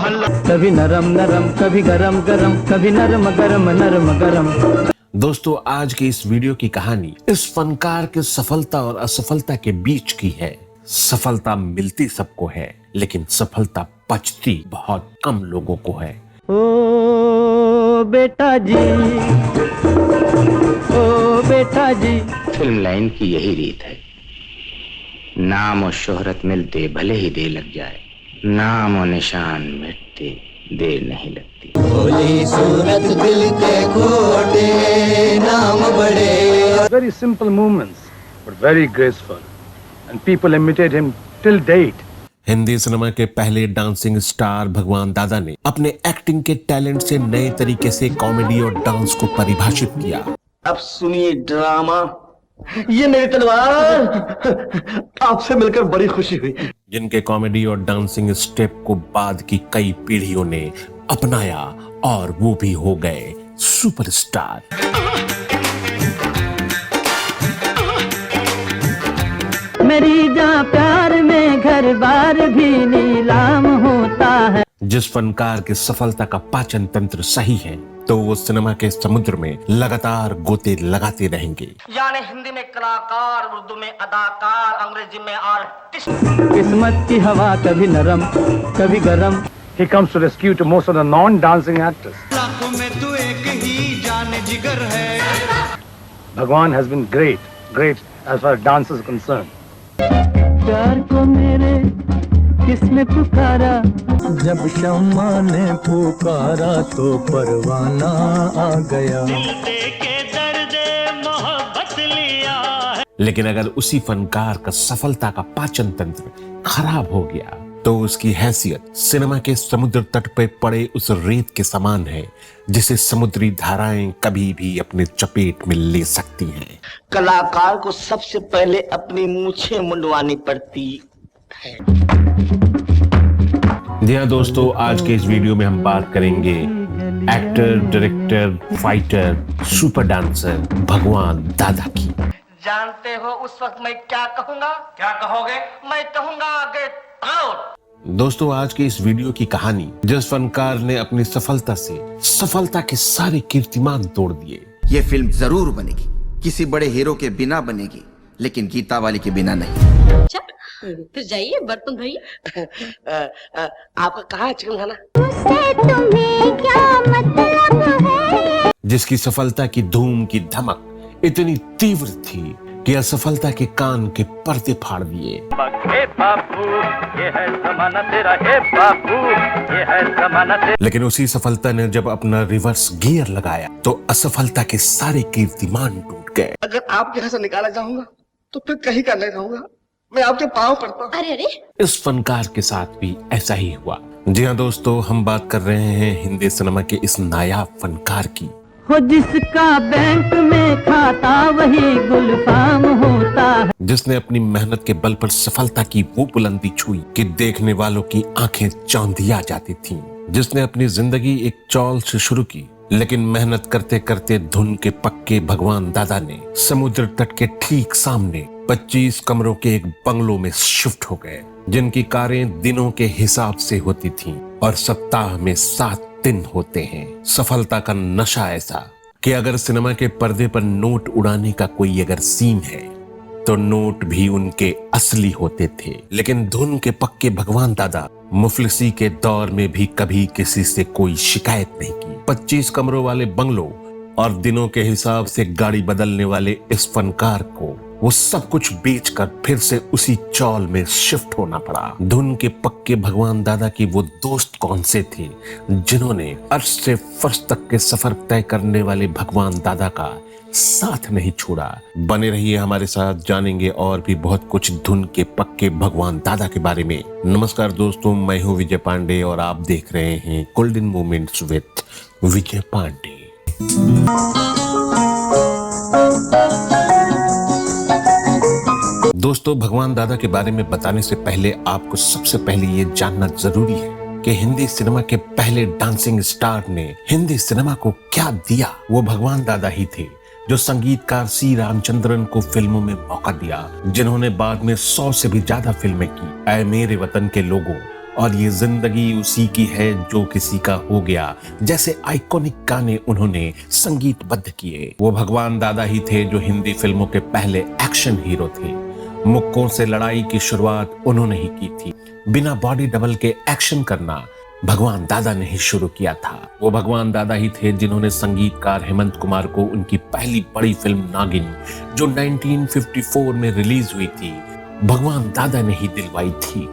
कभी नरम नरम, कभी गरम गरम, कभी नरम गरम नरम गरम। दोस्तों, आज की इस वीडियो की कहानी इस फनकार के सफलता और असफलता के बीच की है। सफलता मिलती सबको है, लेकिन सफलता पचती बहुत कम लोगों को है। ओ बेटा जी, ओ बेटा जी। फिल्म लाइन की यही रीत है, नाम और शोहरत मिलते भले ही देर लग जाए, नाम और निशान मिटते देर नहीं लगती। भोली सूरत दिल के खोटे नाम बड़े। Very simple movements, but very graceful, and people imitate him till date. Hindi cinema के पहले डांसिंग स्टार भगवान दादा ने अपने एक्टिंग के टैलेंट से नए तरीके से कॉमेडी और डांस को परिभाषित किया। अब सुनिए ड्रामा, ये मेरी तलवार, आपसे मिलकर बड़ी खुशी हुई। जिनके कॉमेडी और डांसिंग स्टेप को बाद की कई पीढ़ियों ने अपनाया और वो भी हो गए सुपरस्टार। मेरी जहाँ प्यार में घर बार भी नीलाम होता है। जिस फनकार की सफलता का पाचन तंत्र सही है, तो वो सिनेमा के समुद्र में लगातार गोते लगाते रहेंगे। यानी हिंदी में कलाकार, उर्दू में अदाकार, अंग्रेजी में आर्टिस्ट। किस्मत की हवा कभी नरम कभी गरम। He comes to rescue to most of the non-dancing actors. लाखों में तू एक ही जान जिगर है। Bhagwan has been great as far as dance is concerned. प्यार को मेरे किसने पुकारा, जब शम्मा ने पुकारा तो परवाना आ गया। लेकिन अगर उसी फनकार का सफलता का पाचन तंत्र खराब हो गया, तो उसकी हैसियत सिनेमा के समुद्र तट पर पड़े उस रेत के समान है, जिसे समुद्री धाराएं कभी भी अपने चपेट में ले सकती हैं। कलाकार को सबसे पहले अपनी मूछें मुंडवानी पड़ती है। जी हाँ दोस्तों, आज के इस वीडियो में हम बात करेंगे actor, director, fighter, super dancer भगवान दादा की। जानते हो उस वक्त मैं क्या कहूँगा? क्या कहोगे? मैं कहूँगा गेट आउट। दोस्तों, आज के इस वीडियो की कहानी जिस फनकार ने अपनी सफलता से सफलता के सारे कीर्तिमान तोड़ दिए। ये फिल्म जरूर बनेगी, किसी बड़े हीरो के बिना बनेगी, लेकिन गीता वाली के बिना नहीं। अच्छा, फिर जाइए बर्तन धोइए। आपका कहाँ चिकन खाना? उससे तुम्हें क्या मतलब है? जिसकी सफलता की धूम की धमक इतनी तीव्र थी कि असफलता के कान के पर्दे फाड़ दिए। हे बापू, ये है ज़माना तेरा, हे बापू, ये है ज़माना तेरा। लेकिन उसी सफलता ने जब अपना रिवर्स गियर लगाया, तो असफलता के सारे कीर्तिमान टूट गए। अगर आपके यहाँ से निकाला जाऊंगा तो फिर कहीं का नहीं रहूंगा, मैं आपके पाँव पड़ता हूँ। अरे अरे, इस फनकार के साथ भी ऐसा ही हुआ। जी हाँ दोस्तों, हम बात कर रहे हैं हिंदी सिनेमा के इस नायाब फनकार की। हो जिसका बैंक में खाता वही गुलफाम होता है। जिसने अपनी मेहनत के बल पर सफलता की वो बुलंदी छुई कि देखने वालों की आंखें चौंधिया जाती थीं। जिसने अपनी जिंदगी एक चौल से शुरू की, लेकिन मेहनत करते करते धुन के पक्के भगवान दादा ने समुद्र तट के ठीक सामने 25 कमरों के एक बंगलों में शिफ्ट हो गए, जिनकी कारें दिनों के हिसाब से होती थीं और सप्ताह में 7 दिन होते हैं। सफलता का नशा ऐसा कि अगर सिनेमा के पर्दे पर नोट उड़ाने का कोई अगर सीन है, तो नोट भी उनके असली होते थे। लेकिन धुन के पक्के भगवान दादा मुफलिसी के दौर में भी कभी किसी से कोई शिकायत नहीं की। 25 कमरों वाले बंगलों और दिनों के हिसाब से गाड़ी बदलने वाले इस फनकार को वो सब कुछ बेचकर फिर से उसी चौल में शिफ्ट होना पड़ा। धुन के पक्के भगवान दादा की वो दोस्त कौन से थे जिन्होंने अर्श से फर्श तक के सफर तय करने वाले भगवान दादा का साथ नहीं छोड़ा। बने रहिए हमारे साथ, जानेंगे और भी बहुत कुछ धुन के पक्के भगवान दादा के बारे में। नमस्कार दोस्तों, मैं हूँ विजय पांडे और आप देख रहे हैं golden moments with Vijay Pandey. दोस्तों, भगवान दादा के बारे में बताने से पहले आपको सबसे पहले ये जानना जरूरी है कि हिंदी सिनेमा के पहले डांसिंग स्टार ने हिंदी सिनेमा को क्या दिया। वो भगवान दादा ही थे जो संगीतकार सी रामचंद्रन को फिल्मों में मौका दिया, जिन्होंने बाद में 100 से भी ज्यादा फिल्में की। ऐ मेरे वतन के लोगों और ये जिंदगी उसी की है जो किसी का हो गया जैसे आइकॉनिक गाने उन्होंने संगीतबद्ध किए। वो भगवान दादा ही थे जो हिंदी फिल्मों के पहले एक्शन हीरो थे। मुक्कों से लड़ाई की शुरुआत उन्होंने ही की थी। बिना बॉडी डबल के एक्शन करना भगवान दादा ने ही शुरू किया था। वो भगवान दादा ही थे जिन्होंने संगीतकार हेमंत कुमार को उनकी पहली बड़ी फिल्म नागिन, जो 1954 में रिलीज हुई थी, भगवान दादा ने ही दिलवाई थी।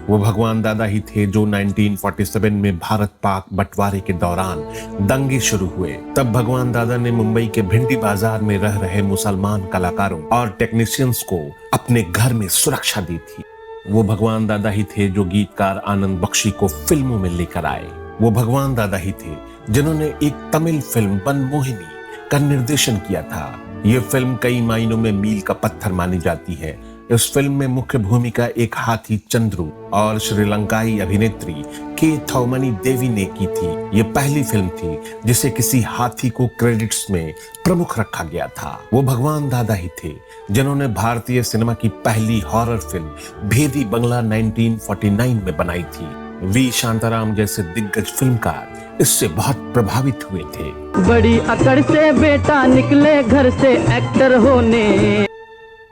वो भगवान दादा ही थे जो 1947 में भारत पाक बंटवारे के दौरान दंगे शुरू हुए। तब भगवान दादा ने मुंबई के भिंडी बाजार में रह रहे मुसलमान कलाकारों और टेक्नीशियंस को अपने घर में सुरक्षा दी थी। वो भगवान दादा ही थे जो गीतकार आनंद बख्शी को फिल्मों में लेकर आए। वो भगवान दादा ही थे जिन्होंने एक तमिल फिल्म बनमोहिनी का निर्देशन किया था। ये फिल्म कई मायनों में मील का पत्थर मानी जाती है। इस फिल्म में मुख्य भूमिका एक हाथी चंद्रू और श्रीलंकाई अभिनेत्री के थौमनी देवी ने की थी। ये पहली फिल्म थी जिसे किसी हाथी को क्रेडिट्स में प्रमुख रखा गया था। वो भगवान दादा ही थे जिन्होंने भारतीय सिनेमा की पहली हॉरर फिल्म भेदी बंगला 1949 में बनाई थी। वी शांताराम जैसे दिग्गज फिल्मकार इससे बहुत प्रभावित हुए थे। बड़ी अकड़ से बेटा निकले घर से एक्टर होने।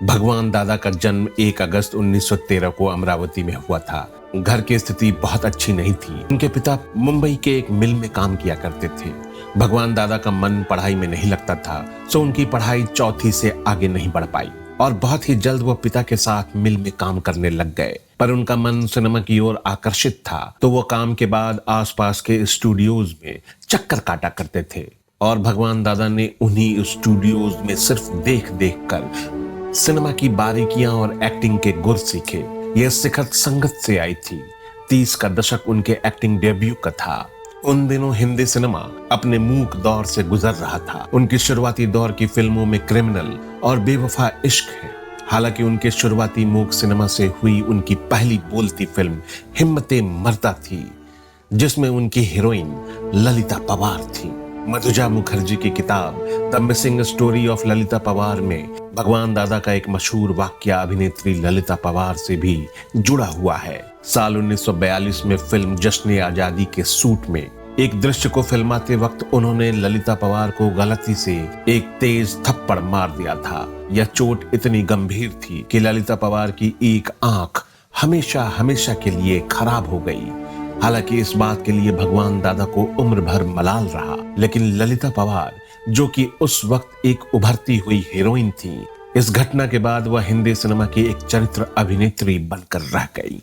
भगवान दादा का जन्म 1 अगस्त 1913 को अमरावती में हुआ था। घर की स्थिति बहुत अच्छी नहीं थी। उनके पिता मुंबई के एक मिल में काम किया करते थे। भगवान दादा का मन पढ़ाई में नहीं लगता था, सो उनकी पढ़ाई चौथी से आगे नहीं बढ़ पाई और बहुत ही जल्द वो पिता के साथ मिल में काम करने लग गए। पर उनका मन सिनेमा की ओर आकर्षित था, तो वो काम के बाद आसपास के स्टूडियोज में चक्कर काटा करते थे और भगवान दादा ने उन्हीं स्टूडियोज में सिर्फ देख देख कर सिनेमा की बारीकियां और एक्टिंग के गुर सीखे। यह शिखर संगत से आई थी। 30 का दशक उनके एक्टिंग डेब्यू का था। उन दिनों हिंदी सिनेमा अपने मूक दौर से गुजर रहा था। उनकी शुरुआती दौर की फिल्मों में क्रिमिनल और बेवफा इश्क है। हालांकि उनके शुरुआती मूक सिनेमा से हुई उनकी पहली बोलती फिल्म हिम्मते मर्दा थी, जिसमें उनकी हीरोइन ललिता पवार थी। मधुजा मुखर्जी की किताब the missing story of Lalita Pawar में भगवान दादा का एक मशहूर वाक्य अभिनेत्री ललिता पवार से भी जुड़ा हुआ है। साल 1942 में फिल्म जश्न आजादी के शूट में एक दृश्य को फिल्माते वक्त उन्होंने ललिता पवार को गलती से एक तेज थप्पड़ मार दिया था। यह चोट इतनी गंभीर थी कि ललिता पवार की एक आंख हमेशा हमेशा के लिए खराब हो गई। हालांकि इस बात के लिए भगवान दादा को उम्र भर मलाल रहा, लेकिन ललिता पवार, जो कि उस वक्त एक उभरती हुई हीरोइन थी, इस घटना के बाद वह हिंदी सिनेमा की एक चरित्र अभिनेत्री बनकर रह गई।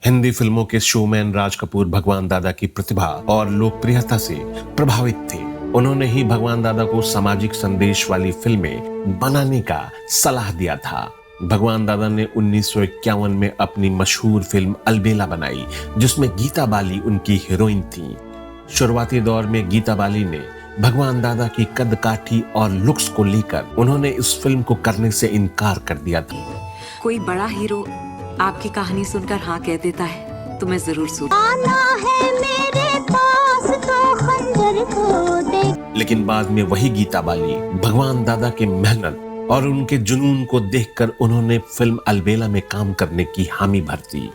हिंदी फिल्मों के शोमैन राज कपूर भगवान दादा की प्रतिभा और लोकप्रियता से प्रभावित थे। उन्होंने ही भगवान दादा को सामाजिक संदेश वाली फिल्में बनाने का सलाह दिया था। भगवान दादा ने 1951 में अपनी मशहूर फिल्म अलबेला बनाई, जिसमें गीता बाली उनकी हीरोइन थी। शुरुआती दौर में गीता बाली ने भगवान दादा की कद काठी और लुक्स को लेकर उन्होंने इस फिल्म को करने से इनकार कर दिया था। कोई बड़ा हीरो आपकी कहानी सुनकर हाँ कह देता है तो मैं जरूर सुन। लेकिन बाद में वही गीता बाली भगवान दादा के मेहनत और उनके जुनून को देखकर उन्होंने फिल्म अलबेला में काम करने की हामी भर दी।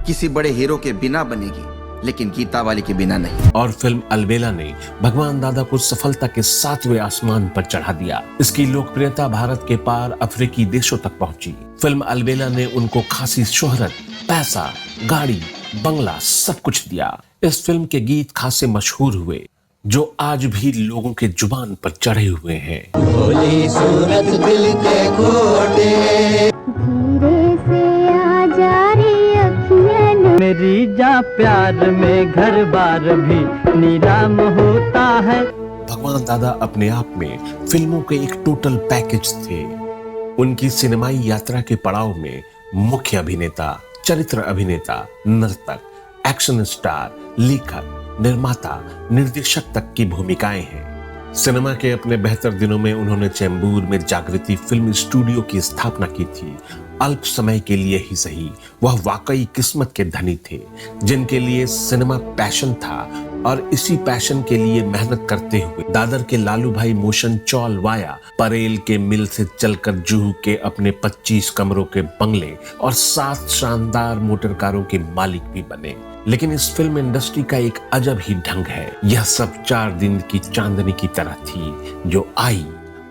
किसी बड़े हीरो के बिना बनेगी, लेकिन गीता वाली के बिना नहीं। और फिल्म अलबेला ने भगवान दादा को सफलता के 7वें आसमान पर चढ़ा दिया। इसकी लोकप्रियता भारत के पार अफ्रीकी देशों तक पहुंची। फिल्म अलबेला ने उनको खासी शोहरत, पैसा, गाड़ी, बंगला सब कुछ दिया। इस फिल्म के गीत खासे मशहूर हुए, जो आज भी लोगों के जुबान पर चढ़े हुए हैं। भोली सूरत दिल के खोटे, धीरे से आ जा रे अखियाँ, मेरी जा प्यार में घर बार भी नीलाम होता है। भगवान दादा अपने आप में फिल्मों के एक टोटल पैकेज थे। उनकी सिनेमाई यात्रा के पड़ाव में मुख्य अभिनेता, चरित्र अभिनेता, नर्तक, एक्शन स्टार, लेखक, निर्माता, निर्देशक तक की भूमिकाएं हैं। सिनेमा के अपने बेहतर दिनों में उन्होंने चेंबूर में जागृति फिल्म स्टूडियो की स्थापना की थी। अल्प समय के लिए ही सही, वह वाकई किस्मत के धनी थे। जिनके लिए सिनेमा पैशन था, और इसी पैशन के लिए मेहनत करते हुए दादर के लालू भाई मोशन चौल वाया परेल के मिल से चलकर जुहू के अपने 25 कमरों के बंगले और 7 शानदार मोटर कारों के मालिक भी बने। लेकिन इस फिल्म इंडस्ट्री का एक अजब ही ढंग है। यह सब 4 दिन की चांदनी की तरह थी जो आई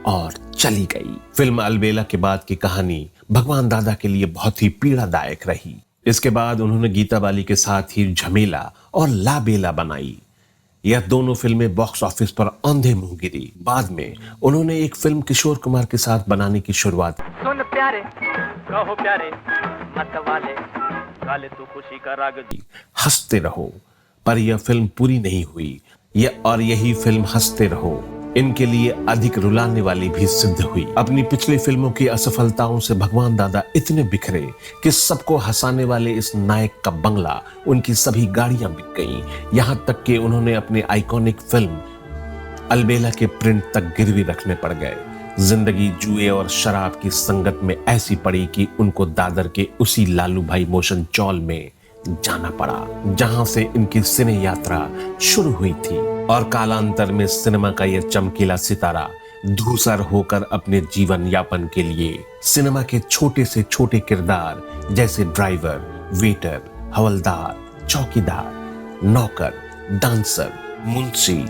और चली गई। फिल्म अलबेला के बाद की कहानी भगवान दादा के लिए बहुत ही पीड़ादायक रही। इसके बाद उन्होंने गीता बाली के साथ ही झमेला और लाबेला बनाई। यह दोनों फिल्में बॉक्स ऑफिस पर अंधे मुंह गिरी। बाद में उन्होंने एक फिल्म किशोर कुमार के साथ बनाने की शुरुआत। सुन प्यारे कहो प्यारे मत वाले गाले तू खुशी का राग हंसते रहो, पर यह फिल्म पूरी नहीं हुई। यही फिल्म हंसते रहो इनके लिए अधिक रुलाने वाली भी सिद्ध हुई। अपनी पिछली फिल्मों की असफलताओं से भगवान दादा इतने बिखरे कि सबको हंसाने वाले इस नायक का बंगला, उनकी सभी गाड़ियां बिक गईं। यहां तक कि उन्होंने अपनी आइकॉनिक फिल्म अलबेला के प्रिंट तक गिरवी रखने पड़ गए। जिंदगी जुए और शराब की संगत में ऐसी पड़ी कि उनको दादर के उसी लालू भाई मोशन चौल में जाना पड़ा, जहां से इनकी सिने यात्रा शुरू हुई थी। और कालांतर में सिनेमा का यह चमकीला सितारा धूसर होकर अपने जीवन यापन के लिए सिनेमा के छोटे से छोटे किरदार जैसे ड्राइवर, वेटर, हवलदार, चौकीदार, नौकर, डांसर, मुंशी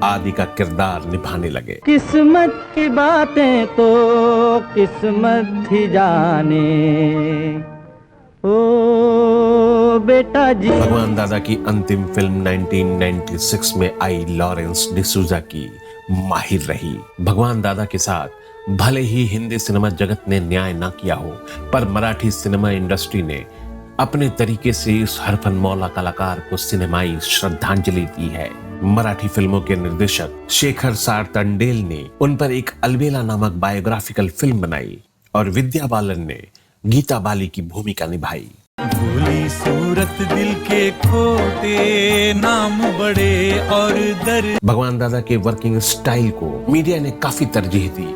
आदि का किरदार निभाने लगे। किस्मत की बातें तो किस्मत ही जाने, ओ बेटा जी। भगवान दादा की अंतिम फिल्म 1996 में आई लॉरेंस डिसूजा की माहिर रही। भगवान दादा के साथ भले ही हिंदी सिनेमा जगत ने न्याय ना किया हो, पर मराठी सिनेमा इंडस्ट्री ने अपने तरीके से इस हरफन मौला कलाकार को सिनेमाई श्रद्धांजलि दी है। मराठी फिल्मों के निर्देशक शेखर सारतंडेल ने उन पर एक अलबेला नामक बायोग्राफिकल फिल्म बनाई और विद्या बालन ने गीता बाली की भूमिका निभाई। भूली सूरत दिल के खोटे नाम बड़े और दर। भगवान दादा के वर्किंग स्टाइल को मीडिया ने काफी तरजीह दी।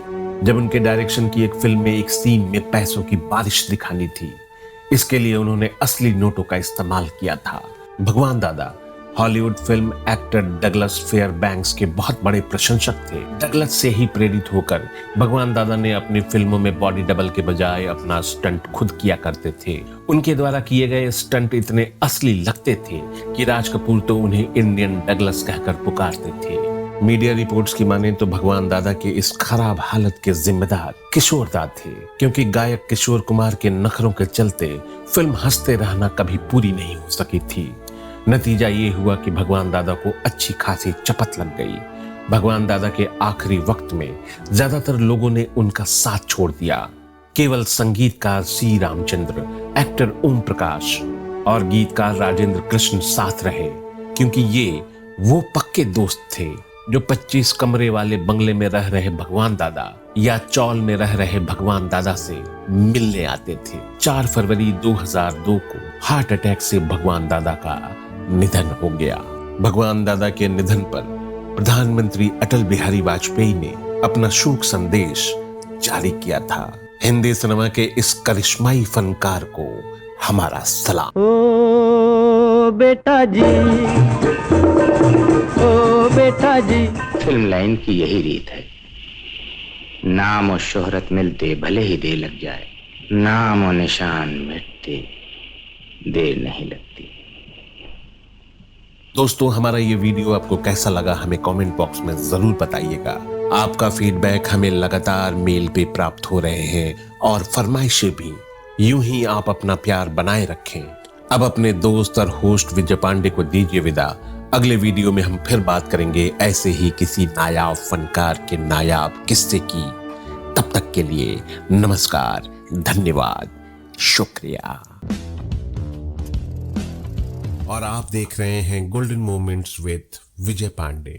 जब उनके डायरेक्शन की एक फिल्म में एक सीन में पैसों की बारिश दिखानी थी, इसके लिए उन्होंने असली नोटों का इस्तेमाल किया था। भगवान दादा Hollywood film actor Douglas Fairbanks के बहुत बड़े प्रशंसक थे। डगलस से ही प्रेरित होकर भगवान दादा ने अपनी फिल्मों में बॉडी डबल के बजाय अपना स्टंट खुद किया करते थे। उनके द्वारा किए गए स्टंट इतने असली लगते थे कि राज कपूर तो उन्हें इंडियन डगलस कहकर पुकारते थे। मीडिया रिपोर्ट्स की माने तो भगवान दादा के इस खराब हालत के जिम्मेदार किशोर दा थे, क्योंकि गायक किशोर कुमार के नखरों के चलते फिल्म हंसते रहना कभी पूरी नहीं हो सकी थी। नतीजा ये हुआ कि भगवान दादा को अच्छी खासी चपत लग गई। भगवान दादा के आखिरी वक्त में ज्यादातर लोगों ने उनका साथ छोड़ दिया। केवल संगीतकार सी रामचंद्र, एक्टर ओम प्रकाश और गीतकार राजेंद्र कृष्ण साथ रहे, क्योंकि ये वो पक्के दोस्त थे जो 25 कमरे वाले बंगले में रह रहे भगवान दादा या चौल में रह रहे भगवान दादा से मिलने आते थे। 4 फरवरी 2002 को हार्ट अटैक से भगवान दादा का निधन हो गया। भगवान दादा के निधन पर प्रधानमंत्री अटल बिहारी वाजपेयी ने अपना शोक संदेश जारी किया था। हिंदी सिनेमा के इस करिश्माई फनकार को हमारा सलाम। ओ बेटा जी, ओ बेटा जी। फिल्म लाइन की यही रीत है, नाम और शोहरत मिलते भले ही देर लग जाए, नाम और निशान मिटते देर नहीं लगती। दोस्तों, हमारा ये वीडियो आपको कैसा लगा हमें कमेंट बॉक्स में जरूर बताइएगा। आपका फीडबैक हमें लगातार मेल पे प्राप्त हो रहे हैं और फरमाइशें भी। यूं ही आप अपना प्यार बनाए रखें। अब अपने दोस्त और होस्ट विजय पांडे को दीजिए विदा। अगले वीडियो में हम फिर बात करेंगे ऐसे ही किसी नायाब फनकार के नायाब किस्से की। तब तक के लिए नमस्कार, धन्यवाद, शुक्रिया। और आप देख रहे हैं golden moments with Vijay Pandey.